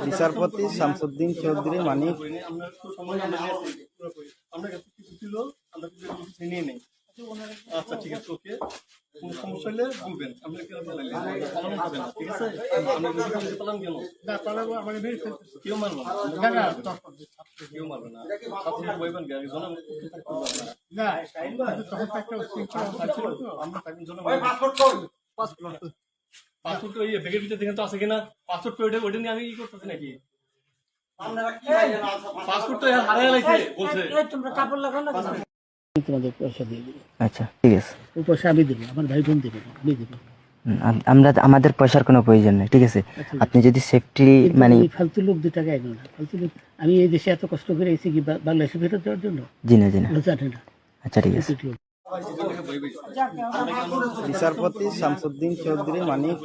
বিচারপতি শামসুদ্দিন চৌধুরী মানিক আচ্ছা ঠিক আছে, ওকে, কোনো সমস্যা হলে বলবেন। আপনি কেন পালালেন? পালানো যাবে না, ঠিক আছে? আপনি পালান কেন? না পালাবো, আমাকে মেরে ফেলতে কেউ মারবো না, কেউ মারবে না। আপনি বলবেন কি জনম না তখন একটা আমরা তাকে জনম পাসপোর্ট ওই ব্যাগের ভিতরে দেখেন তো আছে কিনা? পাসপোর্ট ওইটা নিয়ে আমি কি করতেছি নাকি? পাসপোর্ট তো হারিয়ে গেছে বলছে। তোমরা কাপড় লাগাও না, তোমাদের পয়সা দিয়ে দেবো। আচ্ছা ঠিক আছে, ওই পয়সা আমি দেবো, আমার ভাই বোন দেবে, আমি দেবো। আমরা আমাদের পয়সার কোনো প্রয়োজন নেই, ঠিক আছে? আপনি যদি সেফটি মানে ফালতু লোক 2 টাকা এগো না, ফালতু লোক। আমি এই দেশে এত কষ্ট করে এসেছি কি বাংলাদেশে ফেরত দেওয়ার জন্য? জি না জানে না। আচ্ছা ঠিক আছে। বিচারপতি শামসুদ্দিন চৌধুরী মানিক